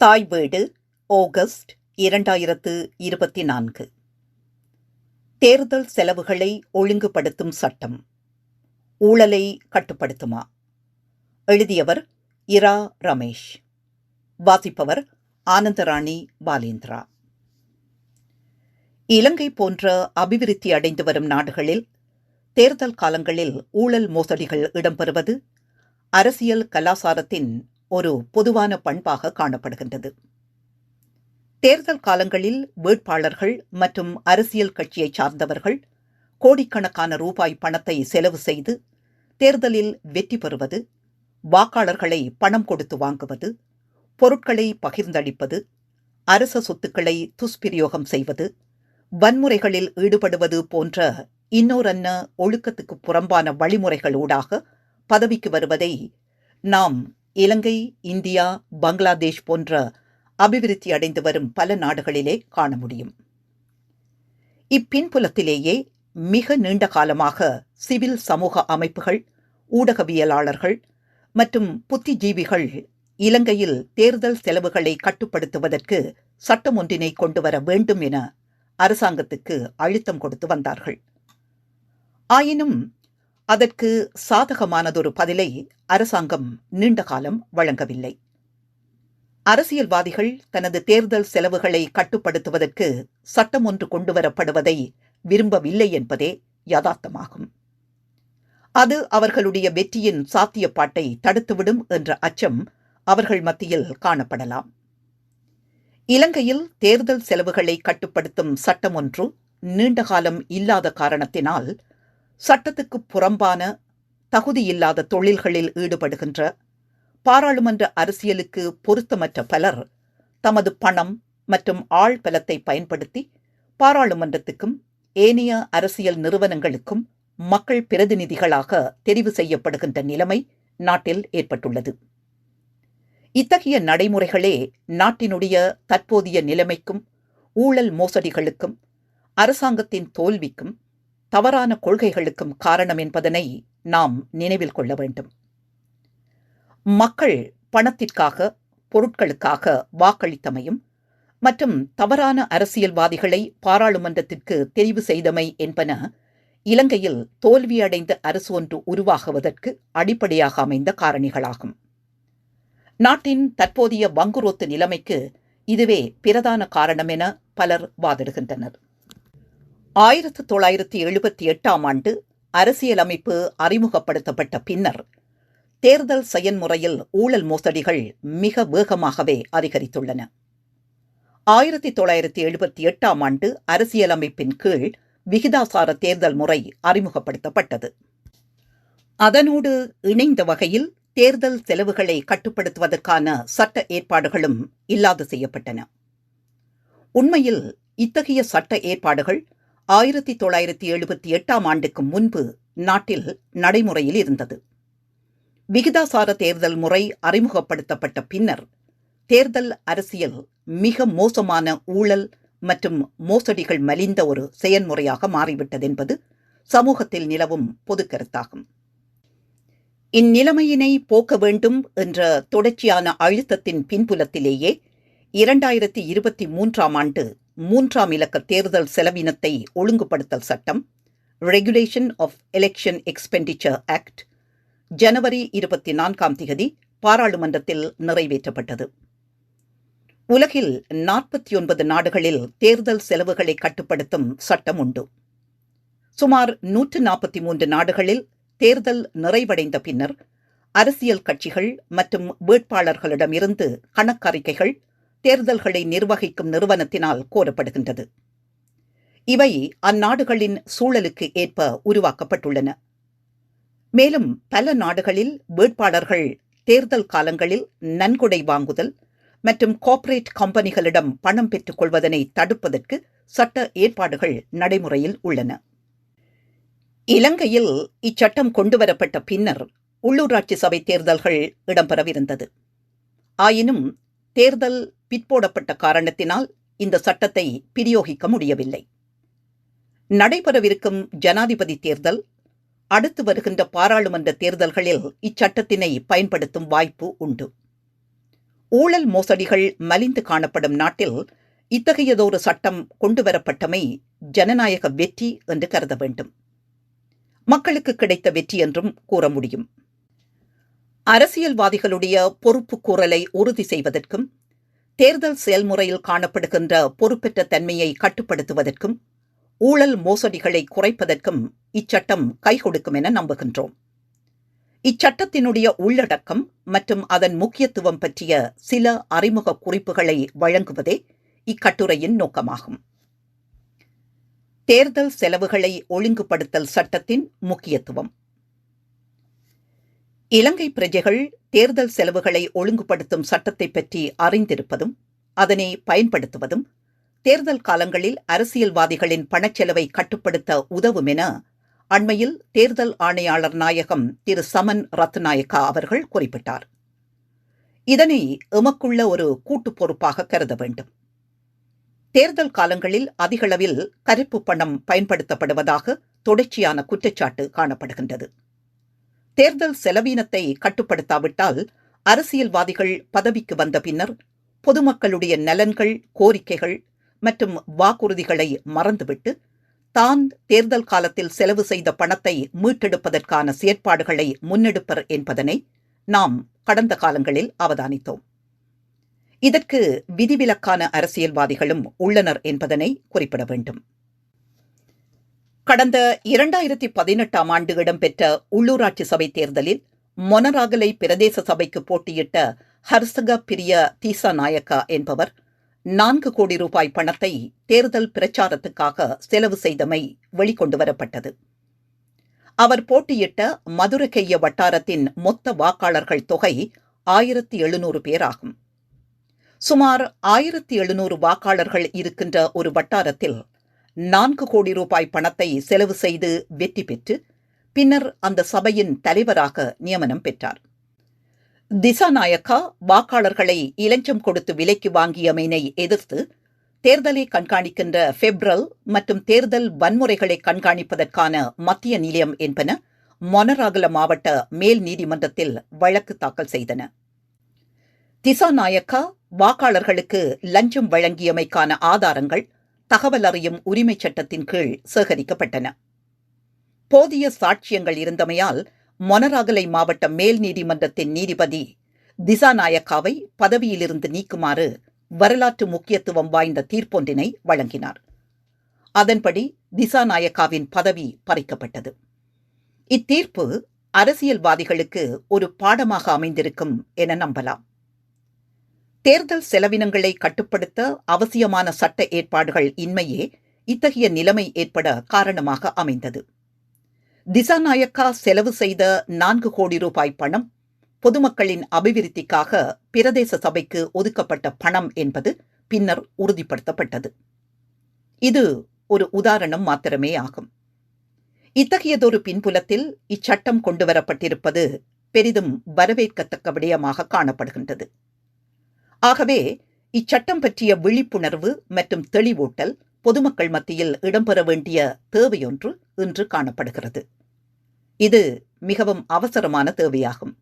தாய் வீடு ஆகஸ்ட் 2024. தேர்தல் செலவுகளை ஒழுங்குபடுத்தும் சட்டம் ஊழலை கட்டுப்படுத்துமா? எழுதியவர் இரா ரமேஷ். வாசிப்பவர் ஆனந்தராணி பாலேந்திரா. இலங்கை போன்ற அபிவிருத்தி அடைந்து வரும் நாடுகளில் தேர்தல் காலங்களில் ஊழல் மோசடிகள் இடம்பெறுவது அரசியல் கலாசாரத்தின் ஒரு பொதுவான பண்பாக காணப்படுகின்றது. தேர்தல் காலங்களில் வேட்பாளர்கள் மற்றும் அரசியல் கட்சியை சார்ந்தவர்கள் கோடிக்கணக்கான ரூபாய் பணத்தை செலவு செய்து தேர்தலில் வெற்றி பெறுவது, வாக்காளர்களை பணம் கொடுத்து வாங்குவது, பொருட்களை பகிர்ந்தளிப்பது, அரச சொத்துக்களை துஷ்பிரயோகம் செய்வது, வன்முறைகளில் ஈடுபடுவது போன்ற இன்னோரன்ன ஒழுக்கத்துக்கு புறம்பான வழிமுறைகளூடாக பதவிக்கு வருவதை நாம் இலங்கை, இந்தியா, பங்களாதேஷ் போன்ற அபிவிருத்தி அடைந்து வரும் பல நாடுகளிலே காண முடியும். இப்பின்புலத்திலேயே மிக நீண்ட காலமாக சிவில் சமூக அமைப்புகள், ஊடகவியலாளர்கள் மற்றும் புத்திஜீவிகள் இலங்கையில் தேர்தல் செலவுகளை கட்டுப்படுத்துவதற்கு சட்டம் ஒன்றினை கொண்டு வர வேண்டும் என அரசாங்கத்துக்கு அழுத்தம் கொடுத்து வந்தார்கள். ஆயினும் அதற்கு சாதகமானதொரு பதிலை அரசாங்கம் நீண்ட காலம் வழங்கவில்லை. அரசியல்வாதிகள் தனது தேர்தல் செலவுகளை கட்டுப்படுத்துவதற்கு சட்டம் ஒன்று கொண்டுவரப்படுவதை விரும்பவில்லை என்பதே யதார்த்தமாகும். அது அவர்களுடைய வெற்றியின் சாத்தியப்பாட்டை தடுத்துவிடும் என்ற அச்சம் அவர்கள் மத்தியில் காணப்படலாம். இலங்கையில் தேர்தல் செலவுகளை கட்டுப்படுத்தும் சட்டம் ஒன்று நீண்ட காலம் இல்லாத காரணத்தினால் சட்டத்துக்கு புறம்பான, தகுதியில்லாத தொழில்களில் ஈடுபடுகின்ற, பாராளுமன்ற அரசியலுக்கு பொருத்தமற்ற பலர் தமது பணம் மற்றும் ஆள் பலத்தை பயன்படுத்தி பாராளுமன்றத்துக்கும் ஏனைய அரசியல் நிறுவனங்களுக்கும் மக்கள் பிரதிநிதிகளாக தெரிவு செய்யப்படுகின்ற நிலைமை நாட்டில் ஏற்பட்டுள்ளது. இத்தகைய நடைமுறைகளே நாட்டினுடைய தற்போதைய நிலைமைக்கும், ஊழல் மோசடிகளுக்கும், அரசாங்கத்தின் தோல்விக்கும், தவறான கொள்கைகளுக்கும் காரணம் என்பதனை நாம் நினைவில் கொள்ள வேண்டும். மக்கள் பணத்திற்காக, பொருட்களுக்காக வாக்களித்தமையும் மற்றும் தவறான அரசியல்வாதிகளை பாராளுமன்றத்திற்கு தெரிவு செய்தமை என்பன இலங்கையில் தோல்வியடைந்த அரசு ஒன்று உருவாகுவதற்கு அடிப்படையாக அமைந்த காரணிகளாகும். நாட்டின் தற்போதைய வங்குரோத்து நிலைமைக்கு இதுவே பிரதான காரணம் என பலர் வாதிடுகின்றனர். 1978ஆம் ஆண்டு அரசியலமைப்பு அறிமுகப்படுத்தப்பட்ட பின்னர் தேர்தல் செயன்முறையில் ஊழல் மோசடிகள் மிக வேகமாகவே அதிகரித்துள்ளன. 1978ஆம் ஆண்டு அரசியலமைப்பின் கீழ் விகிதாசார தேர்தல் முறை அறிமுகப்படுத்தப்பட்டது. அதனோடு இணைந்த வகையில் தேர்தல் செலவுகளை கட்டுப்படுத்துவதற்கான சட்ட ஏற்பாடுகளும் இல்லாது செய்யப்பட்டன. உண்மையில் இத்தகைய சட்ட ஏற்பாடுகள் 1978ஆம் ஆண்டுக்கு முன்பு நாட்டில் நடைமுறையில் இருந்தது. விகிதாசார தேர்தல் முறை அறிமுகப்படுத்தப்பட்ட பின்னர் தேர்தல் அரசியல் மிக மோசமான ஊழல் மற்றும் மோசடிகள் மலிந்த ஒரு செயன்முறையாக மாறிவிட்டது என்பது சமூகத்தில் நிலவும் பொது கருத்தாகும். இந்நிலைமையினை போக்க வேண்டும் என்ற தொடர்ச்சியான அழுத்தத்தின் பின்புலத்திலேயே 2023ஆம் ஆண்டு 3ஆம் இலக்க தேர்தல் செலவினத்தை ஒழுங்குபடுத்தல் சட்டம், regulation of election expenditure act, ஜனவரி 24ஆம் தேதி பாராளுமன்றத்தில் நிறைவேற்றப்பட்டது. உலகில் 49 நாடுகளில் தேர்தல் செலவுகளை கட்டுப்படுத்தும் சட்டம் உண்டு. சுமார் 143 நாடுகளில் தேர்தல் நிறைவடைந்த பின்னர் அரசியல் கட்சிகள் மற்றும் வேட்பாளர்களிடமிருந்து கணக்கறிக்கைகள் தேர்தல்களை நிர்வகிக்கும் நிறுவனத்தினால் கோரப்படுகின்றது. இவை அந்நாடுகளின் சூழலுக்கு ஏற்ப உருவாக்கப்பட்டுள்ளன. மேலும் பல நாடுகளில் வேட்பாளர்கள் தேர்தல் காலங்களில் நன்கொடை வாங்குதல் மற்றும் கார்ப்பரேட் கம்பெனிகளிடம் பணம் பெற்றுக் கொள்வதனை தடுப்பதற்கு சட்ட ஏற்பாடுகள் நடைமுறையில் உள்ளன. இலங்கையில் இச்சட்டம் கொண்டுவரப்பட்ட பின்னர் உள்ளூராட்சி சபை தேர்தல்கள் இடம்பெறவிருந்தது. ஆயினும் தேர்தல் பிற்போடப்பட்ட காரணத்தினால் இந்த சட்டத்தை பிரயோகிக்க முடியவில்லை. நடைபெறவிருக்கும் ஜனாதிபதி தேர்தல், அடுத்து வருகின்ற பாராளுமன்ற தேர்தல்களில் இச்சட்டத்தினை பயன்படுத்தும் வாய்ப்பு உண்டு. ஊழல் மோசடிகள் மலிந்து காணப்படும் நாட்டில் இத்தகையதொரு சட்டம் கொண்டுவரப்பட்டமை ஜனநாயக வெற்றி என்று கருத வேண்டும். மக்களுக்கு கிடைத்த வெற்றி என்றும் கூற முடியும். அரசியல்வாதிகளுடைய பொறுப்பு கூறலை உறுதி செய்வதற்கும் தேர்தல் செயல்முறையில் காணப்படுகின்ற பொறுப்பற்ற தன்மையை கட்டுப்படுத்துவதற்கும் ஊழல் மோசடிகளை குறைப்பதற்கும் இச்சட்டம் கை கொடுக்கும் என நம்புகின்றோம். இச்சட்டத்தினுடைய உள்ளடக்கம் மற்றும் அதன் முக்கியத்துவம் பற்றிய சில அறிமுக குறிப்புகளை வழங்குவதே இக்கட்டுரையின் நோக்கமாகும். தேர்தல் செலவுகளை ஒழுங்குபடுத்தல் சட்டத்தின் முக்கியத்துவம். இலங்கை பிரஜைகள் தேர்தல் செலவுகளை ஒழுங்குபடுத்தும் சட்டத்தை பற்றி அறிந்திருப்பதும் அதனை பயன்படுத்துவதும் தேர்தல் காலங்களில் அரசியல்வாதிகளின் பணச்செலவை கட்டுப்படுத்த உதவும் என அண்மையில் தேர்தல் ஆணையாளர் நாயகம் திரு சமன் ரத்நாயக்கா அவர்கள் குறிப்பிட்டார். இதனை எமக்குள்ள ஒரு கூட்டு பொறுப்பாக கருத வேண்டும். தேர்தல் காலங்களில் அதிகளவில் கருப்பு பணம் பயன்படுத்தப்படுவதாக தொடர்ச்சியான குற்றச்சாட்டு காணப்படுகின்றது. தேர்தல் செலவீனத்தை கட்டுப்படுத்தாவிட்டால் அரசியல்வாதிகள் பதவிக்கு வந்த பின்னர் பொதுமக்களுடைய நலன்கள், கோரிக்கைகள் மற்றும் வாக்குறுதிகளை மறந்துவிட்டு தான் தேர்தல் காலத்தில் செலவு செய்த பணத்தை மீட்டெடுப்பதற்கான செயற்பாடுகளை முன்னெடுப்பர் என்பதனை நாம் கடந்த காலங்களில் அவதானித்தோம். இதற்கு விதிவிலக்கான அரசியல்வாதிகளும் உள்ளனர் என்பதனை குறிப்பிட வேண்டும். கடந்த 2018ஆம் ஆண்டு இடம்பெற்ற உள்ளூராட்சி சபை தேர்தலில் மொனராகலை பிரதேச சபைக்கு போட்டியிட்ட ஹர்சக பிரிய தீசாநாயக்கா என்பவர் 4 கோடி ரூபாய் பணத்தை தேர்தல் பிரச்சாரத்துக்காக செலவு செய்தமை வெளிக்கொண்டு வரப்பட்டது. அவர் போட்டியிட்ட மதுரகெய்ய வட்டாரத்தின் மொத்த வாக்காளர்கள் தொகை 1700 பேர் ஆகும். சுமார் 1700 வாக்காளர்கள் இருக்கின்ற ஒரு வட்டாரத்தில் 4 கோடி ரூபாய் பணத்தை செலவு செய்து வெற்றி பெற்று பின்னர் அந்த சபையின் தலைவராக நியமனம் பெற்றார். திசாநாயக்கா வாக்காளர்களை இலஞ்சம் கொடுத்து விலைக்கு வாங்கியமையினை எதிர்த்து தேர்தலை கண்காணிக்கின்ற பெப்ரல் மற்றும் தேர்தல் வன்முறைகளை கண்காணிப்பதற்கான மத்திய நிலையம் என்பன மொனராகல மாவட்ட மேல் நீதிமன்றத்தில் வழக்கு தாக்கல் செய்தன. திசாநாயக்கா வாக்காளர்களுக்கு லஞ்சம் வழங்கியமைக்கான ஆதாரங்கள் தகவல் அறியும் உரிமை சட்டத்தின் கீழ் சேகரிக்கப்பட்டன. போதிய சாட்சியங்கள் இருந்தமையால் மொனராகலை மாவட்ட மேல் நீதிமன்றத்தின் நீதிபதி திசாநாயக்காவை பதவியிலிருந்து நீக்குமாறு வரலாற்று முக்கியத்துவம் வாய்ந்த தீர்ப்பொன்றினை வழங்கினார். அதன்படி திசாநாயக்காவின் பதவி பறிக்கப்பட்டது. இத்தீர்ப்பு அரசியல்வாதிகளுக்கு ஒரு பாடமாக அமைந்திருக்கும் என நம்பலாம். தேர்தல் செலவினங்களை கட்டுப்படுத்த அவசியமான சட்ட ஏற்பாடுகள் இன்மையே இத்தகைய நிலைமை ஏற்பட காரணமாக அமைந்தது. திசாநாயக்கா செலவு செய்த 4 கோடி ரூபாய் பணம் பொதுமக்களின் அபிவிருத்திக்காக பிரதேச சபைக்கு ஒதுக்கப்பட்ட பணம் என்பது பின்னர் உறுதிப்படுத்தப்பட்டது. இது ஒரு உதாரணம் மாத்திரமே ஆகும். இத்தகையதொரு பின்புலத்தில் இச்சட்டம் கொண்டுவரப்பட்டிருப்பது பெரிதும் வரவேற்கத்தக்க விடயமாக காணப்படுகின்றது. ஆகவே இச்சட்டம் பற்றிய விழிப்புணர்வு மற்றும் தெளிவூட்டல் பொதுமக்கள் மத்தியில் இடம்பெற வேண்டிய தேவையொன்று இன்று காணப்படுகிறது. இது மிகவும் அவசரமான தேவையாகும்.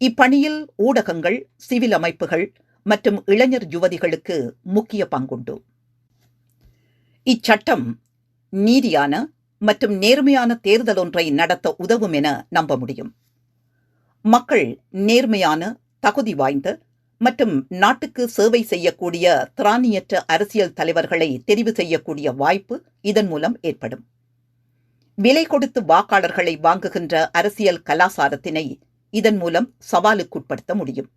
இப்பணியில் ஊடகங்கள், சிவில் அமைப்புகள் மற்றும் இளைஞர் யுவதிகளுக்கு முக்கிய பங்குண்டு. இச்சட்டம் நீதியான மற்றும் நேர்மையான தேர்தல் ஒன்றை நடத்த உதவும் என நம்ப முடியும். மக்கள் நேர்மையான, தகுதி வாய்ந்த மற்றும் நாட்டுக்கு சேவை செய்யக்கூடிய திராணியற்ற அரசியல் தலைவர்களை தெரிவு செய்யக்கூடிய வாய்ப்பு இதன் மூலம் ஏற்படும். விலை கொடுத்து வாக்காளர்களை வாங்குகின்ற அரசியல் கலாசாரத்தினை இதன் மூலம் சவாலுக்குட்படுத்த முடியும்.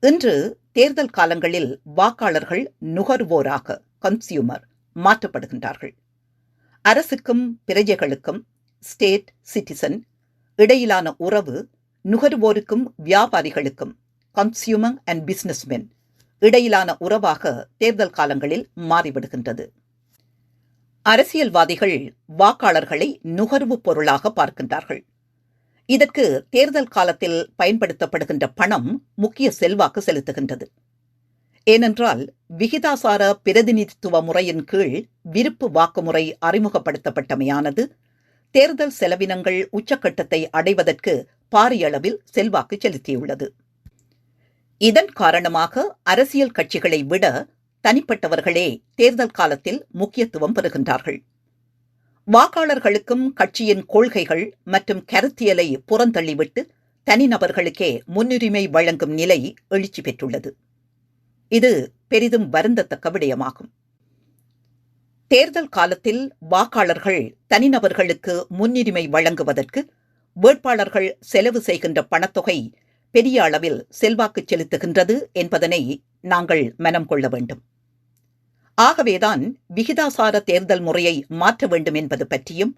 இன்று தேர்தல் காலங்களில் வாக்காளர்கள் நுகர்வோராக கன்சியூமர் மாற்றப்படுகின்றார்கள். அரசுக்கும் பிரஜைகளுக்கும் ஸ்டேட் சிட்டிசன் இடையிலான உறவு நுகர்வோருக்கும் வியாபாரிகளுக்கும் கன்சியூமர் அண்ட் பிசினஸ்மென் இடையிலான உறவாக தேர்தல் காலங்களில் மாறிவிடுகின்றது. அரசியல்வாதிகள் வாக்காளர்களை நுகர்வு பொருளாக பார்க்கின்றார்கள். இதற்கு தேர்தல் காலத்தில் பயன்படுத்தப்படுகின்ற பணம் முக்கிய செல்வாக்கு செலுத்துகின்றது. ஏனென்றால் விகிதாசார பிரதிநிதித்துவ முறையின் கீழ் விருப்பு வாக்குமுறை அறிமுகப்படுத்தப்பட்டமையானது தேர்தல் செலவினங்கள் உச்சக்கட்டத்தை அடைவதற்கு பாரியளவில் செல்வாக்கு செலுத்தியுள்ளது. இதன் காரணமாக அரசியல் கட்சிகளை விட தனிப்பட்டவர்களே தேர்தல் காலத்தில் முக்கியத்துவம் பெறுகின்றார்கள். வாக்காளர்களுக்கும் கட்சியின் கொள்கைகள் மற்றும் கருத்தியலை புறந்தள்ளிவிட்டு தனிநபர்களுக்கே முன்னுரிமை வழங்கும் நிலை எழுச்சி பெற்றுள்ளது. இது பெரிதும் வருந்தத்தக்க விடயமாகும். தேர்தல் காலத்தில் வாக்காளர்கள் தனிநபர்களுக்கு முன்னுரிமை வழங்குவதற்கு வேட்பாளர்கள் செலவு செய்கின்ற பணத்தொகை பெரிய அளவில் செல்வாக்கு செலுத்துகின்றது என்பதனை நாங்கள் மனம் கொள்ள வேண்டும். ஆகவேதான் விகிதாசார தேர்தல் முறையை மாற்ற வேண்டும் என்பது பற்றியும்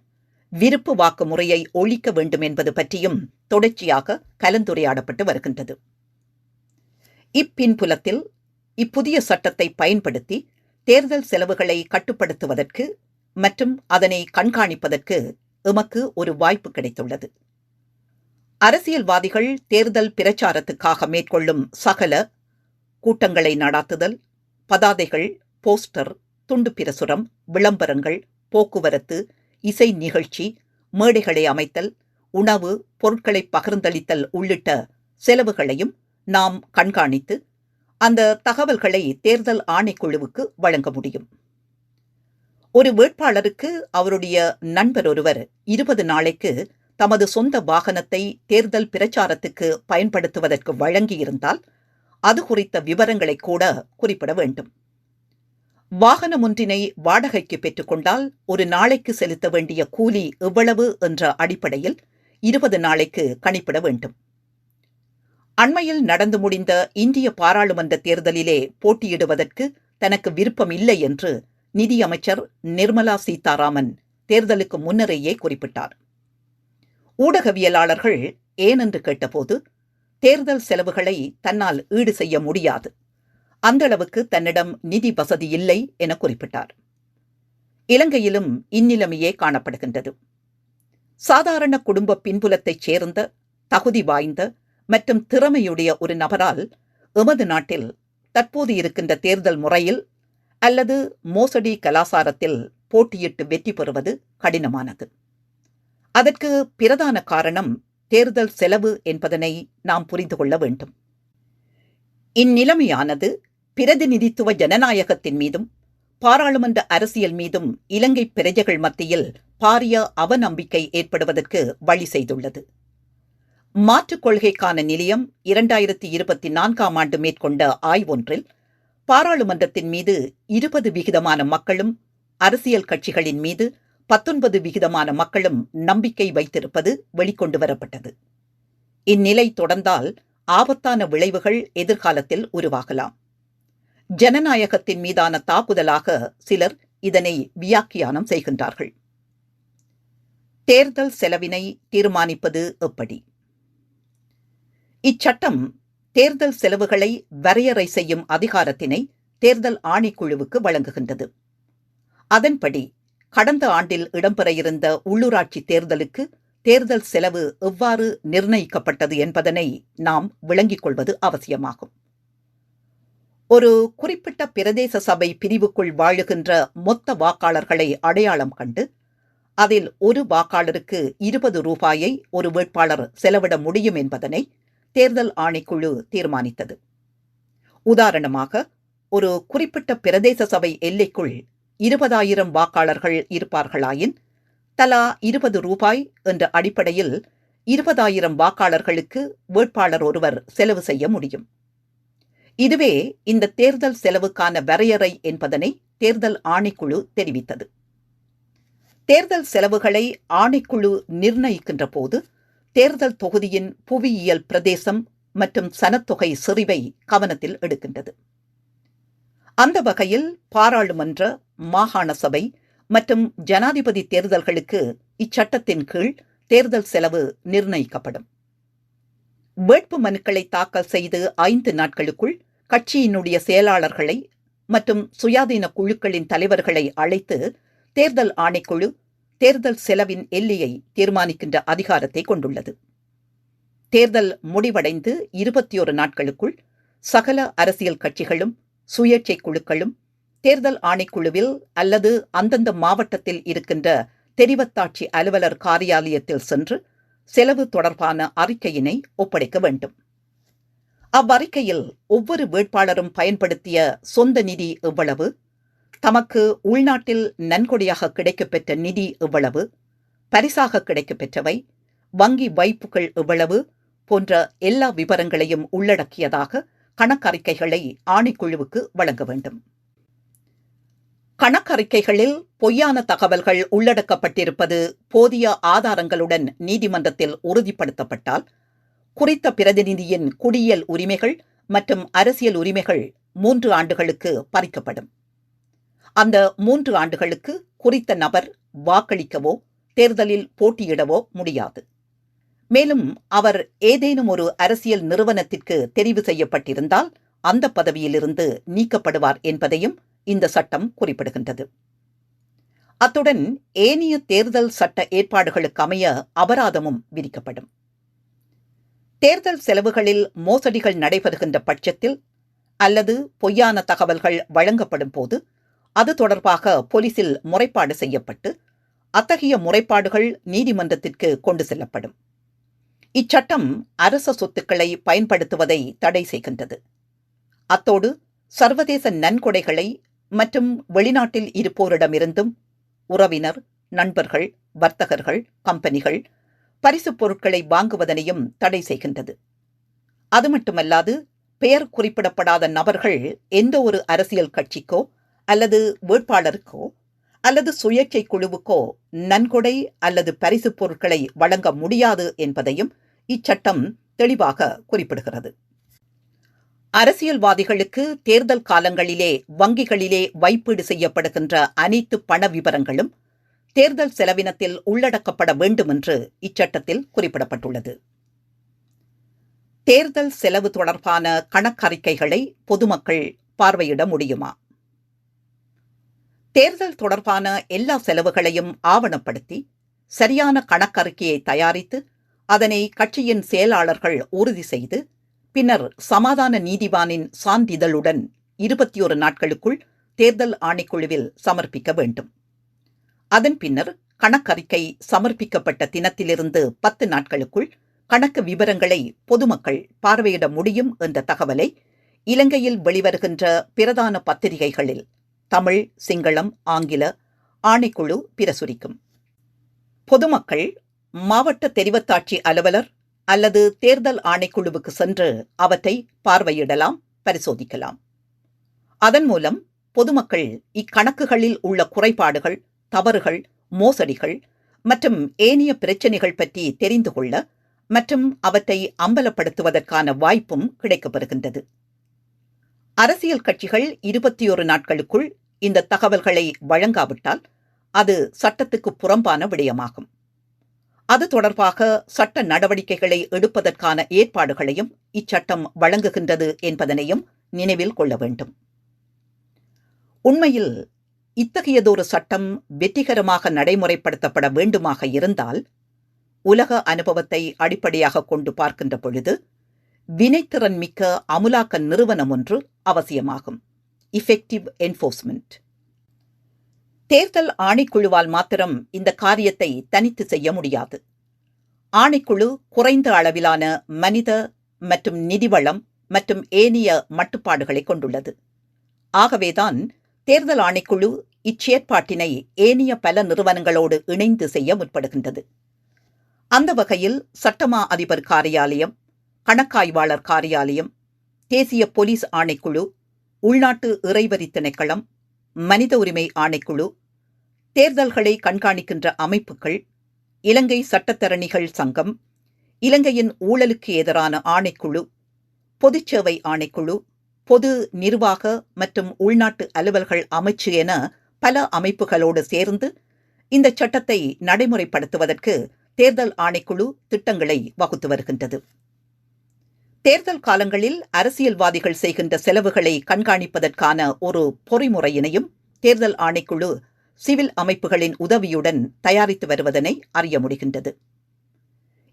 விருப்பு வாக்கு முறையை ஒழிக்க வேண்டும் என்பது பற்றியும் தொடர்ச்சியாக கலந்துரையாடப்பட்டு வருகின்றது. இப்பின்புலத்தில் இப்புதிய சட்டத்தை பயன்படுத்தி தேர்தல் செலவுகளை கட்டுப்படுத்துவதற்கு மற்றும் அதனை கண்காணிப்பதற்கு எமக்கு ஒரு வாய்ப்பு கிடைத்துள்ளது. அரசியல்வாதிகள் தேர்தல் பிரச்சாரத்துக்காக மேற்கொள்ளும் சகல கூட்டங்களை நடாத்துதல், பதாதைகள், போஸ்டர், துண்டு பிரசுரம், விளம்பரங்கள், போக்குவரத்து, இசை நிகழ்ச்சி, மேடைகளை அமைத்தல், உணவு, பொருட்களை பகிர்ந்தளித்தல் உள்ளிட்ட செலவுகளையும் நாம் கண்காணித்து அந்த தகவல்களை தேர்தல் ஆணைக்குழுவுக்கு வழங்க முடியும். ஒரு வேட்பாளருக்கு அவருடைய நண்பர் ஒருவர் 20 நாளைக்கு தமது சொந்த வாகனத்தை தேர்தல் பிரச்சாரத்துக்கு பயன்படுத்துவதற்கு வழங்கியிருந்தால் அது குறித்த விவரங்களை கூட குறிப்பிட வேண்டும். வாகனம் ஒன்றினை வாடகைக்கு பெற்றுக்கொண்டால் ஒரு நாளைக்கு செலுத்த வேண்டிய கூலி எவ்வளவு என்ற அடிப்படையில் 20 நாளைக்கு கணிப்பிட வேண்டும். அண்மையில் நடந்து முடிந்த இந்திய பாராளுமன்ற தேர்தலிலே போட்டியிடுவதற்கு தனக்கு விருப்பம் இல்லை என்று நிதியமைச்சர் நிர்மலா சீதாராமன் தேர்தலுக்கு முன்னரேயே குறிப்பிட்டார். ஊடகவியலாளர்கள் ஏனென்று கேட்டபோது தேர்தல் செலவுகளை தன்னால் ஈடு செய்ய முடியாது, அந்த அளவுக்கு தன்னிடம் நிதி வசதி இல்லை என குறிப்பிட்டார். இலங்கையிலும் இந்நிலைமையே காணப்படுகின்றது. சாதாரண குடும்ப பின்புலத்தைச் சேர்ந்த தகுதி வாய்ந்த மற்றும் திறமையுடைய ஒரு நபரால் எமது நாட்டில் தற்போது இருக்கின்ற தேர்தல் முறையில் அல்லது மோசடி கலாசாரத்தில் போட்டியிட்டு வெற்றி பெறுவது கடினமானது. அதற்கு பிரதான காரணம் தேர்தல் செலவு என்பதனை நாம் புரிந்து கொள்ள வேண்டும். இந்நிலைமையானது பிரதிநிதித்துவ ஜனநாயகத்தின் மீதும் பாராளுமன்ற அரசியல் மீதும் இலங்கை பிரஜைகள் மத்தியில் பாரிய அவநம்பிக்கை ஏற்படுவதற்கு வழி செய்துள்ளது. மாற்றுக் கொள்கைக்கான நிலையம் 2024ஆம் ஆண்டு மேற்கொண்ட ஆய்வொன்றில் பாராளுமன்றத்தின் மீது 20% மக்களும் அரசியல் கட்சிகளின் மீது 19% மக்களும் நம்பிக்கை வைத்திருப்பது வெளிக்கொண்டு வரப்பட்டது. இந்நிலை தொடர்ந்தால் ஆபத்தான விளைவுகள் எதிர்காலத்தில் உருவாகலாம். ஜனநாயகத்தின் மீதான தாக்குதலாக சிலர் இதனை வியாக்கியானம் செய்கின்றார்கள். தேர்தல் செலவினை தீர்மானிப்பது எப்படி? இச்சட்டம் தேர்தல் செலவுகளை வரையறை செய்யும் அதிகாரத்தினை தேர்தல் ஆணைக்குழுவுக்கு வழங்குகின்றது. அதன்படி கடந்த ஆண்டில் இடம்பெற இருந்த உள்ளூராட்சி தேர்தலுக்கு தேர்தல் செலவு எவ்வாறு நிர்ணயிக்கப்பட்டது என்பதனை நாம் விளங்கிக் கொள்வது அவசியமாகும். ஒரு குறிப்பிட்ட பிரதேச சபை பிரிவுக்குள் வாழுகின்ற மொத்த வாக்காளர்களை அடையாளம் கண்டு அதில் ஒரு வாக்காளருக்கு 20 ரூபாயை ஒரு வேட்பாளர் செலவிட முடியும் என்பதனை தேர்தல் ஆணைக்குழு தீர்மானித்தது. உதாரணமாக, ஒரு குறிப்பிட்ட பிரதேச சபை எல்லைக்குள் 20,000 வாக்காளர்கள் இருப்பார்களாயின் தலா 20 ரூபாய் என்ற அடிப்படையில் 20,000 வாக்காளர்களுக்கு வேட்பாளர் ஒருவர் செலவு செய்ய முடியும். இதுவே இந்த தேர்தல் செலவுக்கான வரையறை என்பதனை தேர்தல் ஆணைக்குழு தெரிவித்தது. தேர்தல் செலவுகளை ஆணைக்குழு நிர்ணயிக்கின்ற போது தேர்தல் தொகுதியின் புவியியல் பிரதேசம் மற்றும் சனத்தொகை செறிவை கவனத்தில் எடுக்கின்றது. அந்த வகையில் பாராளுமன்ற, மாகாண சபை மற்றும் ஜனாதிபதி தேர்தல்களுக்கு இச்சட்டத்தின் கீழ் தேர்தல் செலவு நிர்ணயிக்கப்படும். வேட்பு மனுக்களை தாக்கல் செய்து 5 நாட்களுக்குள் கட்சியினுடைய செயலாளர்களை மற்றும் சுயாதீன குழுக்களின் தலைவர்களை அழைத்து தேர்தல் ஆணைக்குழு தேர்தல் செலவின் எல்லையை தீர்மானிக்கின்ற அதிகாரத்தை கொண்டுள்ளது. தேர்தல் முடிவடைந்து 21 நாட்களுக்குள் சகல அரசியல் கட்சிகளும் சுயேட்சை குழுக்களும் தேர்தல் ஆணைக்குழுவில் அல்லது அந்தந்த மாவட்டத்தில் இருக்கின்ற தெரிவத்தாட்சி அலுவலர் காரியாலயத்தில் சென்று செலவு தொடர்பான அறிக்கையினை ஒப்படைக்க வேண்டும். அவ்வறிக்கையில் ஒவ்வொரு வேட்பாளரும் பயன்படுத்திய சொந்த நிதி எவ்வளவு, தமக்கு உள்நாட்டில் நன்கொடையாக கிடைக்கப்பெற்ற நிதி எவ்வளவு, பரிசாக கிடைக்கப்பெற்றவை, வங்கி வைப்புகள் எவ்வளவு போன்ற எல்லா விவரங்களையும் உள்ளடக்கியதாக கணக்கறிக்கைகளை ஆணைக்குழுவுக்கு வழங்க வேண்டும். கணக்கறிக்கைகளில் பொய்யான தகவல்கள் உள்ளடக்கப்பட்டிருப்பது போதிய ஆதாரங்களுடன் நீதிமன்றத்தில் உறுதிப்படுத்தப்பட்டால், குறித்த பிரதிநிதியின் குடியியல் உரிமைகள் மற்றும் அரசியல் உரிமைகள் 3 ஆண்டுகளுக்கு பறிக்கப்படும். அந்த 3 ஆண்டுகளுக்கு குறித்த நபர் வாக்களிக்கவோ தேர்தலில் போட்டியிடவோ முடியாது. மேலும் அவர் ஏதேனும் ஒரு அரசியல் நிறுவனத்திற்கு தெரிவு செய்யப்பட்டிருந்தால் அந்த பதவியிலிருந்து நீக்கப்படுவார் என்பதையும் இந்த சட்டம் குறிப்பிடுகின்றது. அத்துடன் ஏனைய தேர்தல் சட்ட ஏற்பாடுகளுக்கு அமைய அபராதமும் விதிக்கப்படும். தேர்தல் செலவுகளில் மோசடிகள் நடைபெறுகின்ற பட்சத்தில் அல்லது பொய்யான தகவல்கள் வழங்கப்படும் போது அது தொடர்பாக போலீசில் முறைப்பாடு செய்யப்பட்டு அத்தகைய முறைப்பாடுகள் நீதிமன்றத்திற்கு கொண்டு செல்லப்படும். இச்சட்டம் அரச சொத்துக்களை பயன்படுத்துவதை தடை செய்கின்றது. அத்தோடு சர்வதேச நன்கொடைகளை மற்றும் வெளிநாட்டில் இருப்போரிடமிருந்தும் உறவினர், நண்பர்கள், வர்த்தகர்கள், கம்பெனிகள் பரிசுப் பொருட்களை வாங்குவதனையும் தடை செய்கின்றது. அது மட்டுமல்லாது பெயர் குறிப்பிடப்படாத நபர்கள் எந்த ஒரு அரசியல் கட்சிக்கோ அல்லது வேட்பாளருக்கோ அல்லது சுயேட்சை குழுவுக்கோ நன்கொடை அல்லது பரிசுப் பொருட்களை வழங்க முடியாது என்பதையும் இச்சட்டம் தெளிவாக குறிப்பிடுகிறது. அரசியல்வாதிகளுக்கு தேர்தல் காலங்களிலே வங்கிகளிலே வைப்பீடு செய்யப்படுகின்ற அனைத்து பண விவரங்களும் தேர்தல் செலவினத்தில் உள்ளடக்கப்பட வேண்டும் என்று இச்சட்டத்தில் குறிப்பிடப்பட்டுள்ளது. தேர்தல் செலவு தொடர்பான கணக்கறிக்கைகளை பொதுமக்கள் பார்வையிட முடியுமா? தேர்தல் தொடர்பான எல்லா செலவுகளையும் ஆவணப்படுத்தி சரியான கணக்கறிக்கையை தயாரித்து அதனை கட்சியின் செயலாளர்கள் உறுதி செய்து பின்னர் சமாதான நீதிவானின் சான்றிதழுடன் 21 நாட்களுக்குள் தேர்தல் ஆணைக்குழுவில் சமர்ப்பிக்க வேண்டும். அதன் பின்னர் கணக்கறிக்கை சமர்ப்பிக்கப்பட்ட தினத்திலிருந்து 10 நாட்களுக்குள் கணக்கு விவரங்களை பொதுமக்கள் பார்வையிட முடியும் என்ற தகவலை இலங்கையில் வெளிவருகின்ற பிரதான பத்திரிகைகளில் தமிழ், சிங்களம், ஆங்கில ஆணைக்குழு பிரசுரிக்கும். பொதுமக்கள் மாவட்ட தெரிவத்தாட்சி அலுவலர் அல்லது தேர்தல் ஆணைக்குழுவுக்கு சென்று அவற்றை பார்வையிடலாம், பரிசோதிக்கலாம். அதன் மூலம் பொதுமக்கள் இக்கணக்குகளில் உள்ள குறைபாடுகள், தவறுகள், மோசடிகள் மற்றும் ஏனைய பிரச்சினைகள் பற்றி தெரிந்து கொள்ள மற்றும் அவற்றை அம்பலப்படுத்துவதற்கான வாய்ப்பும் கிடைக்கப்பெறுகின்றது. அரசியல் கட்சிகள் 21 நாட்களுக்குள் இந்த தகவல்களை வழங்காவிட்டால் அது சட்டத்துக்கு புறம்பான விடயமாகும். அது தொடர்பாக சட்ட நடவடிக்கைகளை எடுப்பதற்கான ஏற்பாடுகளையும் இச்சட்டம் வழங்குகின்றது என்பதனையும் நினைவில் கொள்ள வேண்டும். உண்மையில் இத்தகையதொரு சட்டம் வெற்றிகரமாக நடைமுறைப்படுத்தப்பட வேண்டுமாக இருந்தால் உலக அனுபவத்தை அடிப்படையாக கொண்டு பார்க்கின்ற பொழுது வினைத்திறன் மிக்க அமுலாக்க நிறுவனம் ஒன்று அவசியமாகும். Effective enforcement. தேர்தல் ஆணைக்குழுவால் மாத்திரம் இந்த காரியத்தை தனித்து செய்ய முடியாது. ஆணைக்குழு குறைந்த அளவிலான மனித மற்றும் நிதிவளம் மற்றும் ஏனைய மட்டுப்பாடுகளை கொண்டுள்ளது. ஆகவேதான் தேர்தல் ஆணைக்குழு இச்செயற்பாட்டினை ஏனைய பல நிறுவனங்களோடு இணைந்து செய்ய முற்படுகின்றது. அந்த வகையில் சட்டமா அதிபர் காரியாலயம், கணக்காய்வாளர் காரியாலயம், தேசிய போலீஸ் ஆணைக்குழு, உள்நாட்டு இறைவரி திணைக்களம், மனித உரிமை ஆணைக்குழு, தேர்தல்களை கண்காணிக்கின்ற அமைப்புகள், இலங்கை சட்டத்தரணிகள் சங்கம், இலங்கையின் ஊழலுக்கு எதிரான ஆணைக்குழு, பொதுச்சேவை ஆணைக்குழு, பொது நிர்வாக மற்றும் உள்நாட்டு அலுவல்கள் அமைச்சு என பல அமைப்புகளோடு சேர்ந்து இந்த சட்டத்தை நடைமுறைப்படுத்துவதற்கு தேர்தல் ஆணைக்குழு திட்டங்களை வகுத்து வருகின்றது. தேர்தல் காலங்களில் அரசியல்வாதிகள் செய்கின்ற செலவுகளை கண்காணிப்பதற்கான ஒரு பொறிமுறையினையும் தேர்தல் ஆணைக்குழு சிவில் அமைப்புகளின் உதவியுடன் தயாரித்து வருவதனை அறிய முடிகின்றது.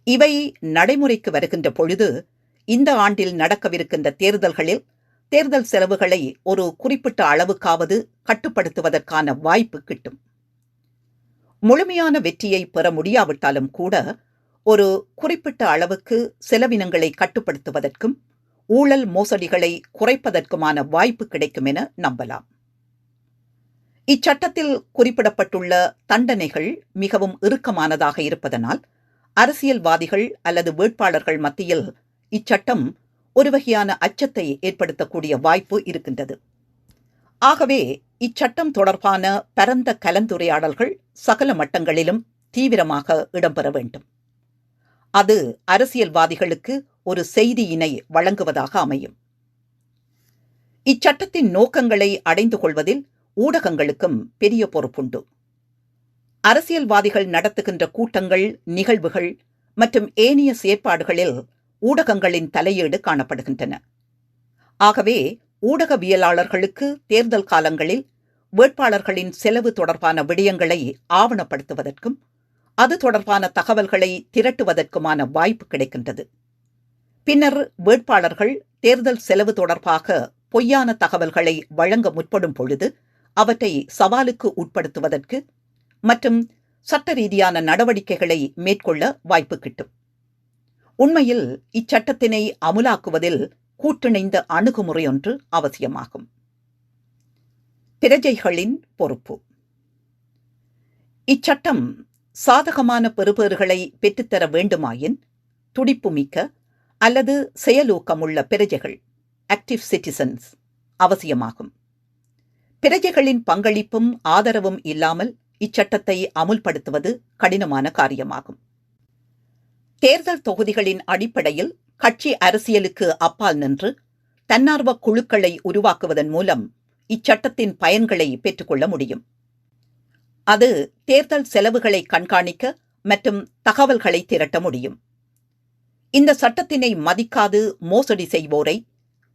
இவை நடைமுறைக்கு வருகின்ற பொழுது இந்த ஆண்டில் நடக்கவிருக்கின்ற தேர்தல்களில் தேர்தல் செலவுகளை ஒரு குறிப்பிட்ட அளவுக்காவது கட்டுப்படுத்துவதற்கான வாய்ப்பு கிட்டும். முழுமையான வெற்றியை பெற முடியாவிட்டாலும் கூட ஒரு குறிப்பிட்ட அளவுக்கு செலவினங்களை கட்டுப்படுத்துவதற்கும் ஊழல் மோசடிகளை குறைப்பதற்குமான வாய்ப்பு கிடைக்கும் என நம்பலாம். இச்சட்டத்தில் குறிப்பிடப்பட்டுள்ள தண்டனைகள் மிகவும் இறுக்கமானதாக இருப்பதனால் அரசியல்வாதிகள் அல்லது வேட்பாளர்கள் மத்தியில் இச்சட்டம் ஒரு வகையான அச்சத்தை ஏற்படுத்தக்கூடிய வாய்ப்பு இருக்கின்றது. ஆகவே இச்சட்டம் தொடர்பான பரந்த கலந்துரையாடல்கள் சகல மட்டங்களிலும் தீவிரமாக இடம்பெற வேண்டும். அது அரசியல்வாதிகளுக்கு ஒரு செய்தியினை வழங்குவதாக அமையும். இச்சட்டத்தின் நோக்கங்களை அடைந்து கொள்வதில் ஊடகங்களுக்கும் பெரிய பொறுப்புண்டு. அரசியல்வாதிகள் நடத்துகின்ற கூட்டங்கள், நிகழ்வுகள் மற்றும் ஏனைய செயற்பாடுகளில் ஊடகங்களின் தலையீடு காணப்படுகின்றன. ஆகவே ஊடகவியலாளர்களுக்கு தேர்தல் காலங்களில் வேட்பாளர்களின் செலவு தொடர்பான விடயங்களை ஆவணப்படுத்துவதற்கும் அது தொடர்பான தகவல்களை திரட்டுவதற்குமான வாய்ப்பு கிடைக்கின்றது. பின்னர் வேட்பாளர்கள் தேர்தல் செலவு தொடர்பாக பொய்யான தகவல்களை வழங்க முற்படும் பொழுது அவற்றை சவாலுக்கு உட்படுத்துவதற்கு மற்றும் சட்ட ரீதியான நடவடிக்கைகளை மேற்கொள்ள வாய்ப்பு கிட்டும். உண்மையில் இச்சட்டத்தினை அமுலாக்குவதில் கூட்டிணைந்த அணுகுமுறை ஒன்று அவசியமாகும். பிரஜைகளின் பொறுப்பு. இச்சட்டம் சாதகமான பெறுபேறுகளை பெற்றுத்தர வேண்டுமாயின் துடிப்புமிக்க அல்லது செயலூக்கமுள்ள பிரஜைகள், ஆக்டிவ் சிட்டிசன்ஸ் அவசியமாகும். பிரஜைகளின் பங்களிப்பும் ஆதரவும் இல்லாமல் இச்சட்டத்தை அமுல்படுத்துவது கடினமான காரியமாகும். தேர்தல் தொகுதிகளின் அடிப்படையில் கட்சி அரசியலுக்கு அப்பால் நின்று தன்னார்வ குழுக்களை உருவாக்குவதன் மூலம் இச்சட்டத்தின் பயன்களை பெற்றுக்கொள்ள முடியும். அது தேர்தல் செலவுகளை கண்காணிக்க மற்றும் தகவல்களை திரட்ட முடியும். இந்த சட்டத்தினை மதிக்காது மோசடி செய்வோரை,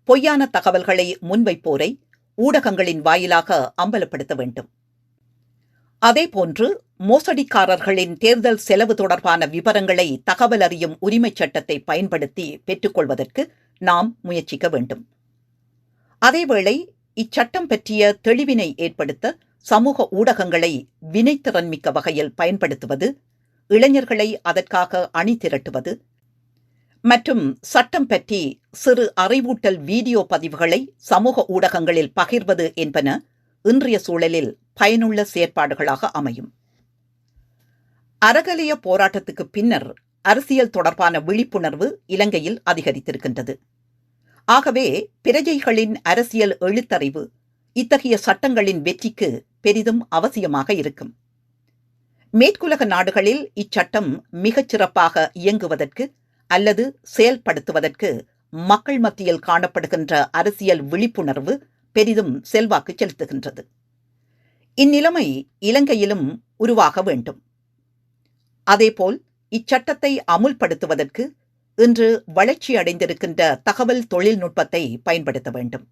பொய்யான தகவல்களை முன்வைப்போரை ஊடகங்களின் வாயிலாக அம்பலப்படுத்த வேண்டும். அதேபோன்று மோசடிக்காரர்களின் தேர்தல் செலவு தொடர்பான விவரங்களை தகவல் அறியும் உரிமைச் சட்டத்தை பயன்படுத்தி பெற்றுக்கொள்வதற்கு நாம் முயற்சிக்க வேண்டும். அதேவேளை இச்சட்டம் பற்றிய தெளிவினை ஏற்படுத்த சமூக ஊடகங்களை வினைத்திறன்மிக்க வகையில் பயன்படுத்துவது, இளைஞர்களை அதற்காக அணி திரட்டுவது மற்றும் சட்டம் பற்றி சிறு அறிவூட்டல் வீடியோ பதிவுகளை சமூக ஊடகங்களில் பகிர்வது என்பன இன்றைய சூழலில் பயனுள்ள செயற்பாடுகளாக அமையும். அறகலைய போராட்டத்துக்கு பின்னர் அரசியல் தொடர்பான விழிப்புணர்வு இலங்கையில் அதிகரித்திருக்கின்றது. ஆகவே பிரஜைகளின் அரசியல் எழுத்தறிவு இத்தகைய சட்டங்களின் வெற்றிக்கு பெரிதும் அவசியமாக இருக்கும். மேற்குலக நாடுகளில் இச்சட்டம் மிகச் சிறப்பாக இயங்குவதற்கு அல்லது செயல்படுத்துவதற்கு மக்கள் மத்தியில் காணப்படுகின்ற அரசியல் விழிப்புணர்வு பெரிதும் செல்வாக்கு செலுத்துகின்றது. இந்நிலைமை இலங்கையிலும் உருவாக வேண்டும். அதேபோல் இச்சட்டத்தை அமுல்படுத்துவதற்கு இன்று வளர்ச்சி அடைந்திருக்கின்ற தகவல் தொழில்நுட்பத்தை பயன்படுத்த வேண்டும்.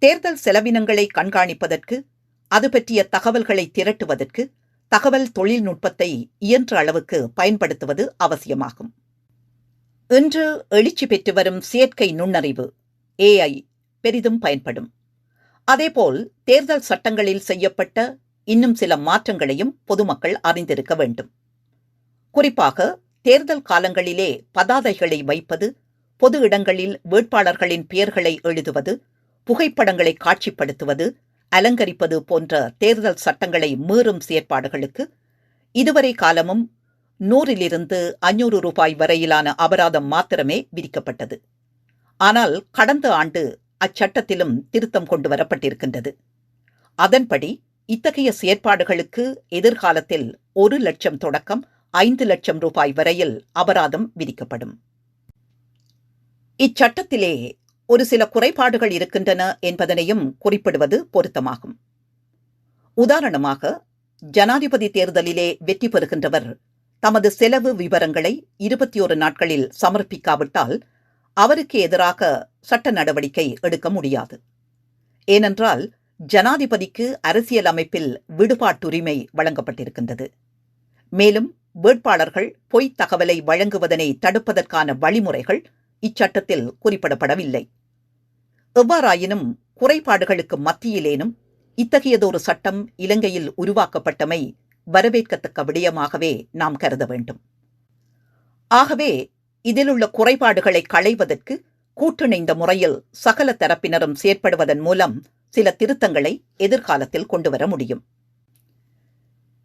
தேர்தல் செலவினங்களை கண்காணிப்பதற்கு, அது பற்றிய தகவல்களை திரட்டுவதற்கு தகவல் தொழில்நுட்பத்தை இயன்ற அளவுக்கு பயன்படுத்துவது அவசியமாகும். இன்று எழுச்சி பெற்று வரும் செயற்கை நுண்ணறிவு AI பெரிதும் பயன்படும். அதேபோல் தேர்தல் சட்டங்களில் செய்யப்பட்ட இன்னும் சில மாற்றங்களையும் பொதுமக்கள் அறிந்திருக்க வேண்டும். குறிப்பாக தேர்தல் காலங்களிலே பதாதைகளை வைப்பது, பொது இடங்களில் வேட்பாளர்களின் பெயர்களை எழுதுவது, புகைப்படங்களை காட்சிப்படுத்துவது, அலங்கரிப்பது போன்ற தேர்தல் சட்டங்களை மீறும் செயற்பாடுகளுக்கு இதுவரை காலமும் 100 - 500 ரூபாய் வரையிலான அபராதம் மாத்திரமே விதிக்கப்பட்டது. ஆனால் கடந்த ஆண்டு அச்சட்டத்திலும் திருத்தம் கொண்டு வரப்பட்டிருக்கின்றது. அதன்படி இத்தகைய செயற்பாடுகளுக்கு எதிர்காலத்தில் 1 லட்சம் தொடக்கம் 5 லட்சம் ரூபாய் வரையில் அபராதம் விதிக்கப்படும். இச்சட்டத்திலே ஒரு சில குறைபாடுகள் இருக்கின்றன என்பதனையும் குறிப்பிடுவது பொருத்தமாகும். உதாரணமாக, ஜனாதிபதி தேர்தலிலே வெற்றி பெறுகின்றவர் தமது செலவு விவரங்களை 21 நாட்களில் சமர்ப்பிக்காவிட்டால் அவருக்கு எதிராக சட்ட நடவடிக்கை எடுக்க முடியாது. ஏனென்றால் ஜனாதிபதிக்கு அரசியல் அமைப்பில் விடுபாட்டுரிமை வழங்கப்பட்டிருக்கின்றது. மேலும் வேட்பாளர்கள் பொய்த் தகவலை வழங்குவதனை தடுப்பதற்கான வழிமுறைகள் இச்சட்டத்தில் குறிப்பிடப்படவில்லை. எவ்வாறாயினும் குறைபாடுகளுக்கு மத்தியிலேனும் இத்தகையதொரு சட்டம் இலங்கையில் உருவாக்கப்பட்டமை வரவேற்கத்தக்க விடயமாகவே நாம் கருத வேண்டும். ஆகவே இதிலுள்ள குறைபாடுகளை களைவதற்கு கூட்டிணைந்த முறையில் சகல தரப்பினரும் செயற்படுவதன் மூலம் சில திருத்தங்களை எதிர்காலத்தில் கொண்டுவர முடியும்.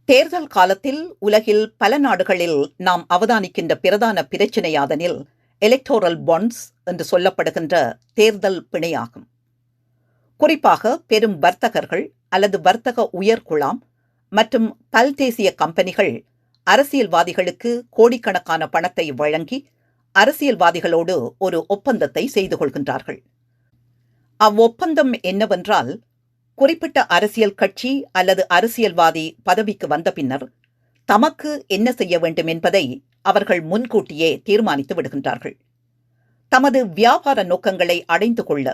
தேர்தல் காலத்தில் உலகில் பல நாடுகளில் நாம் அவதானிக்கின்ற பிரதான பிரச்சினையாதனில் எலக்டோரல் பாண்ட்ஸ் என்று சொல்லப்படுகின்ற தேர்தல் பிணையாகும். குறிப்பாக பெரும் வர்த்தகர்கள் அல்லது வர்த்தக உயர்குழாம் மற்றும் பல்தேசிய கம்பெனிகள் அரசியல்வாதிகளுக்கு கோடிக்கணக்கான பணத்தை வழங்கி அரசியல்வாதிகளோடு ஒரு ஒப்பந்தத்தை செய்து கொள்கின்றார்கள். அவ்வொப்பந்தம் என்னவென்றால், குறிப்பிட்ட அரசியல் கட்சி அல்லது அரசியல்வாதி பதவிக்கு வந்த பின்னர் தமக்கு என்ன செய்ய வேண்டும் என்பதை அவர்கள் முன்கூட்டியே தீர்மானித்து விடுகின்றார்கள். தமது வியாபார நோக்கங்களை அடைந்து கொள்ள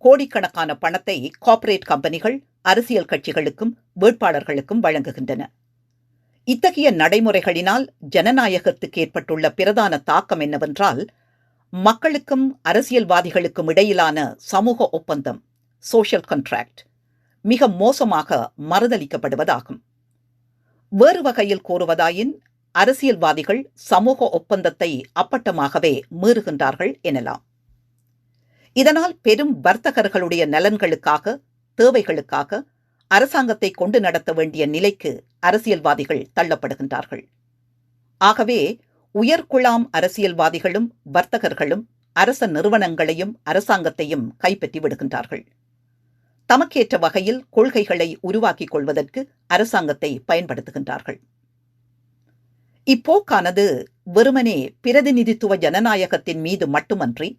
கோடிக்கணக்கான பணத்தை கார்ப்பரேட் கம்பெனிகள் அரசியல் கட்சிகளுக்கும் வேட்பாளர்களுக்கும் வழங்குகின்றன. இத்தகைய நடைமுறைகளினால் ஜனநாயகத்துக்கு ஏற்பட்டுள்ள பிரதான தாக்கம் என்னவென்றால், மக்களுக்கும் அரசியல்வாதிகளுக்கும் இடையிலான சமூக ஒப்பந்தம், சோஷியல் கான்ட்ராக்ட், மிக மோசமாக மறுதலிக்கப்படுவதாகும். வேறு வகையில் கூறுவதாயின், அரசியல்வாதிகள் சமூக ஒப்பந்தத்தை அப்பட்டமாகவே மீறுகின்றார்கள் எனலாம். இதனால் பெரும் வர்த்தகர்களுடைய நலன்களுக்காக, தேவைகளுக்காக அரசாங்கத்தை கொண்டு நடத்த வேண்டிய நிலைக்கு அரசியல்வாதிகள் தள்ளப்படுகின்றார்கள். ஆகவே உயர்குழாம் அரசியல்வாதிகளும் வர்த்தகர்களும் அரச நிறுவனங்களையும் அரசாங்கத்தையும் கைப்பற்றி விடுகின்றார்கள். தமக்கேற்ற வகையில் கொள்கைகளை உருவாக்கிக் கொள்வதற்கு அரசாங்கத்தை பயன்படுத்துகின்றார்கள். இப்போக்கானது வெறுமனே பிரதிநிதித்துவ ஜனநாயகத்தின் மீது மட்டுமன்றி,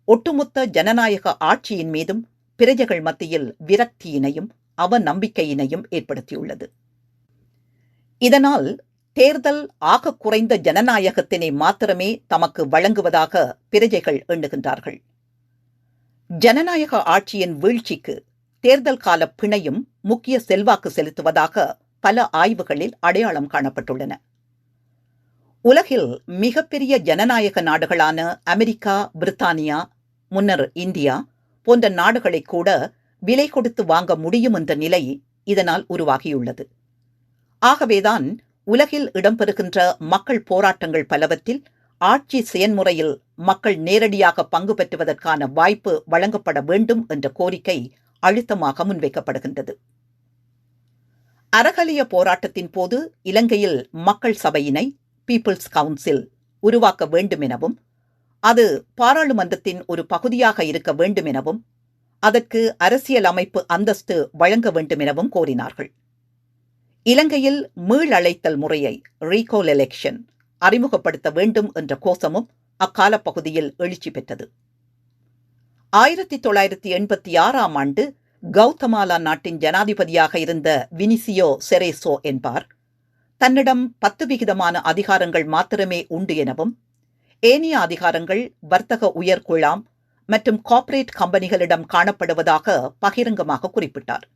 ஒட்டுமொத்த ஜனநாயக ஆட்சியின் மீதும் பிரஜைகள் மத்தியில் விரக்தியினையும் அவநம்பிக்கையினையும் ஏற்படுத்தியுள்ளது. இதனால் தேர்தல் ஆக குறைந்த ஜனநாயகத்தினை மாத்திரமே தமக்கு வழங்குவதாக பிரஜைகள் எண்ணுகின்றார்கள். ஜனநாயக ஆட்சியின் வீழ்ச்சிக்கு தேர்தல் கால பிணையும் முக்கிய செல்வாக்கு செலுத்துவதாக பல ஆய்வுகளில் அடையாளம் காணப்பட்டுள்ளன. உலகில் மிகப்பெரிய ஜனநாயக நாடுகளான அமெரிக்கா, பிரித்தானியா, முன்னர் இந்தியா போன்ற நாடுகளை கூட விலை கொடுத்து வாங்க முடியும் என்ற நிலை இதனால் உருவாகியுள்ளது. ஆகவேதான் உலகில் இடம்பெறுகின்ற மக்கள் போராட்டங்கள் பலவற்றில் ஆட்சி செயன்முறையில் மக்கள் நேரடியாக பங்கு பெற்றுவதற்கான வாய்ப்பு வழங்கப்பட வேண்டும் என்ற கோரிக்கை அழுத்தமாக முன்வைக்கப்படுகின்றது. அறகலிய போராட்டத்தின் போது இலங்கையில் மக்கள் சபையினை, பீப்பிள்ஸ் கவுன்சில், உருவாக்க வேண்டும் எனவும், அது பாராளுமன்றத்தின் ஒரு பகுதியாக இருக்க வேண்டும் எனவும், அதற்கு அரசியல் அமைப்பு அந்தஸ்து வழங்க வேண்டும் எனவும் கோரினார்கள். இலங்கையில் மீளழைத்தல் முறையை, ரீகால் எலெக்ஷன், அறிமுகப்படுத்த வேண்டும் என்ற கோஷமும் அக்கால பகுதியில் எழுச்சி பெற்றது. 1986ஆம் ஆண்டு கவுதமாலா நாட்டின் ஜனாதிபதியாக இருந்த வினிசியோ செரேசோ என்பார், தன்னிடம் 10% அதிகாரங்கள் மாத்திரமே உண்டு எனவும், ஏனைய அதிகாரங்கள் வர்த்தக உயர்குழாம் மற்றும் கார்ப்பரேட் கம்பெனிகளிடம் காணப்படுவதாக பகிரங்கமாக குறிப்பிட்டார்.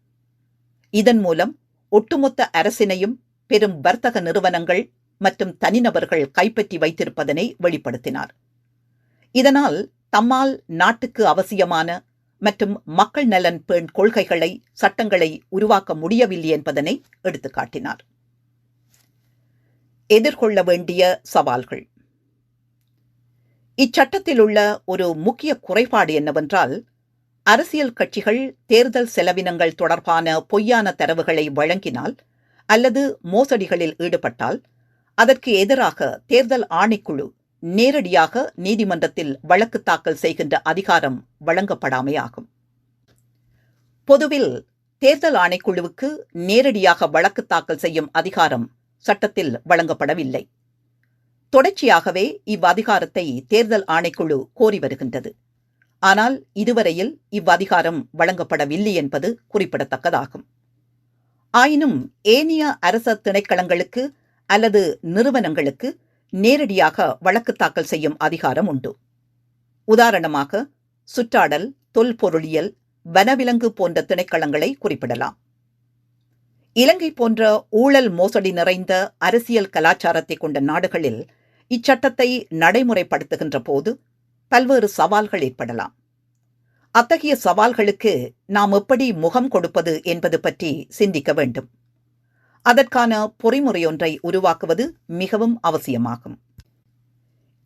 இதன் மூலம் ஒட்டுமொத்த அரசினையும் பெரும் வர்த்தக நிறுவனங்கள் மற்றும் தனிநபர்கள் கைப்பற்றி வைத்திருப்பதனை வெளிப்படுத்தினார். இதனால் தம்மால் நாட்டுக்கு அவசியமான மற்றும் மக்கள் நலன் பேண் கொள்கைகளை, சட்டங்களை உருவாக்க முடியவில்லை என்பதனை எடுத்துக்காட்டினார். எதிர்கொள்ள வேண்டிய சவால்கள். இச்சட்டத்தில் உள்ள ஒரு முக்கிய குறைபாடு என்னவென்றால், அரசியல் கட்சிகள் தேர்தல் செலவினங்கள் தொடர்பான பொய்யான தரவுகளை வழங்கினால் அல்லது மோசடிகளில் ஈடுபட்டால் அதற்கு எதிராக தேர்தல் ஆணைக்குழு நேரடியாக நீதிமன்றத்தில் வழக்கு தாக்கல் செய்கின்ற அதிகாரம் வழங்கப்படாமையாகும். பொதுவில் தேர்தல் ஆணைக்குழுவுக்கு நேரடியாக வழக்கு தாக்கல் செய்யும் அதிகாரம் சட்டத்தில் வழங்கப்படவில்லை. தொடர்ச்சியாகவே இவ்வதிகாரத்தை தேர்தல் ஆணைக்குழு கோரி வருகின்றது. ஆனால் இதுவரையில் இவ்வதிகாரம் வழங்கப்படவில்லை என்பது குறிப்பிடத்தக்கதாகும். ஆயினும் ஏனைய அரச திணைக்களங்களுக்கு அல்லது நிறுவனங்களுக்கு நேரடியாக வழக்கு தாக்கல் செய்யும் அதிகாரம் உண்டு. உதாரணமாக சுற்றாடல், தொல்பொருளியல், வனவிலங்கு போன்ற திணைக்களங்களை குறிப்பிடலாம். இலங்கை போன்ற ஊழல் மோசடி நிறைந்த அரசியல் கலாச்சாரத்தை கொண்ட நாடுகளில் இச்சட்டத்தை நடைமுறைப்படுத்துகின்ற போது பல்வேறு சவால்கள் ஏற்படலாம். அத்தகைய சவால்களுக்கு நாம் எப்படி முகம் கொடுப்பது என்பது பற்றி சிந்திக்க வேண்டும். அதற்கான பொறிமுறையொன்றை உருவாக்குவது மிகவும் அவசியமாகும்.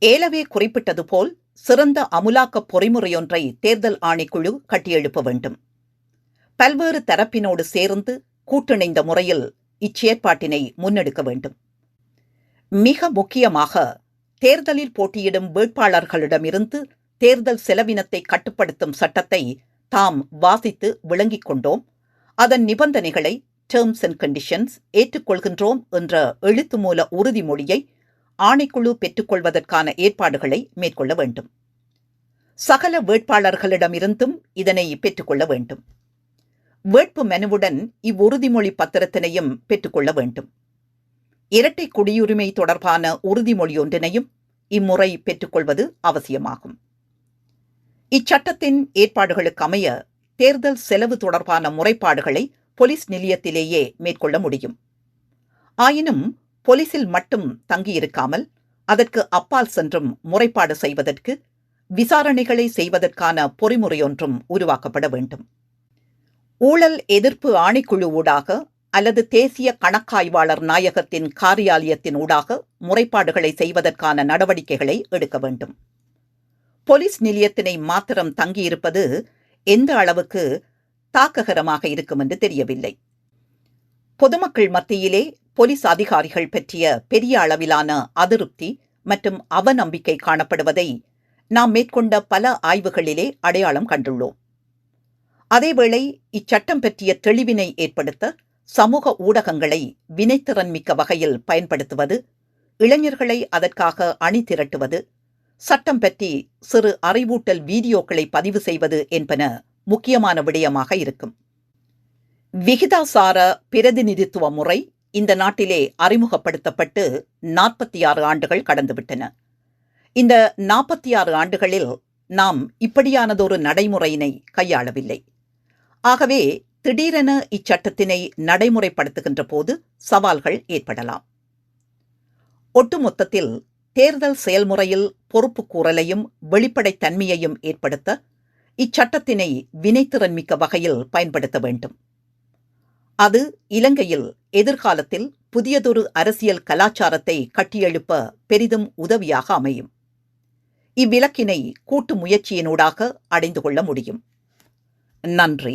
ஏலவே குறிப்பிட்டது போல், சிறந்த அமுலாக்க பொறிமுறையொன்றை தேர்தல் ஆணைக்குழு கட்டியெழுப்ப வேண்டும். பல்வேறு தரப்பினோடு சேர்ந்து கூட்டிணைந்த முறையில் இச்செயற்பாட்டினை முன்னெடுக்க வேண்டும். மிக முக்கியமாக தேர்தலில் போட்டியிடும் வேட்பாளர்களிடமிருந்து தேர்தல் செலவினத்தை கட்டுப்படுத்தும் சட்டத்தை தாம் வாசித்து விளங்கிக் கொண்டோம், அதன் நிபந்தனைகளை டேர்ம்ஸ் அண்ட் கண்டிஷன்ஸ் ஏற்றுக்கொள்கின்றோம் என்ற எழுத்துமூல உறுதிமொழியை ஆணைக்குழு பெற்றுக்கொள்வதற்கான ஏற்பாடுகளை மேற்கொள்ள வேண்டும். சகல வேட்பாளர்களிடமிருந்தும் இதனை பெற்றுக்கொள்ள வேண்டும். வேட்பு மனுவுடன் இவ்வுறுதிமொழி பத்திரத்தினையும் பெற்றுக்கொள்ள வேண்டும். இரட்டை குடியுரிமை தொடர்பான உறுதிமொழியொன்றினையும் இம்முறை பெற்றுக்கொள்வது அவசியமாகும். இச்சட்டத்தின் ஏற்பாடுகளுக்கு அமைய தேர்தல் செலவு தொடர்பான முறைப்பாடுகளை போலீஸ் நிலையத்திலேயே மேற்கொள்ள முடியும். ஆயினும் போலீசில் மட்டும் தங்கியிருக்காமல் அதற்கு அப்பால் சென்றும் முறைப்பாடு செய்வதற்கு விசாரணைகளை செய்வதற்கான பொறிமுறையொன்றும் உருவாக்கப்பட வேண்டும். ஊழல் எதிர்ப்பு ஆணைக்குழு ஊடாக அல்லது தேசிய கணக்காய்வாளர் நாயகத்தின் காரியாலயத்தின் ஊடாக முறைப்பாடுகளை செய்வதற்கான நடவடிக்கைகளை எடுக்க வேண்டும். போலீஸ் நிலையத்தினை மாத்திரம் தங்கியிருப்பது எந்த அளவுக்கு தாக்ககரமாக இருக்கும் என்று தெரியவில்லை. பொதுமக்கள் மத்தியிலே போலீஸ் அதிகாரிகள் பற்றிய பெரிய அளவிலான அதிருப்தி மற்றும் அவநம்பிக்கை காணப்படுவதை நாம் மேற்கொண்ட பல ஆய்வுகளிலே அடையாளம் கண்டுள்ளோம். அதேவேளை இச்சட்டம் பற்றிய தெளிவினை ஏற்படுத்த சமூக ஊடகங்களை வினைத்திறன் மிக்க வகையில் பயன்படுத்துவது, இளைஞர்களை அதற்காக அணி திரட்டுவது, சட்டம் பற்றி சிறு அறிவூட்டல் வீடியோக்களை பதிவு செய்வது என்பன முக்கியமான விடயமாக இருக்கும். விகிதாசார பிரதிநிதித்துவ முறை இந்த நாட்டிலே அறிமுகப்படுத்தப்பட்டு 46 ஆண்டுகள் கடந்துவிட்டன. இந்த 46 ஆண்டுகளில் நாம் இப்படியானதொரு நடைமுறையினை கையாளவில்லை. ஆகவே திடீரென இச்சட்டத்தினை நடைமுறைப்படுத்துகின்ற போது சவால்கள் ஏற்படலாம். ஒட்டுமொத்தத்தில் தேர்தல் செயல்முறையில் பொறுப்புக்கூறலையும் வெளிப்படைத்தன்மையையும் ஏற்படுத்த இச்சட்டத்தினை வினைத்திறன் மிக்க வகையில் பயன்படுத்த வேண்டும். அது இலங்கையில் எதிர்காலத்தில் புதியதொரு அரசியல் கலாச்சாரத்தை கட்டியெழுப்ப பெரிதும் உதவியாக அமையும். இவ்விலக்கினை கூட்டு முயற்சியினூடாக அடைந்து கொள்ள முடியும். நன்றி.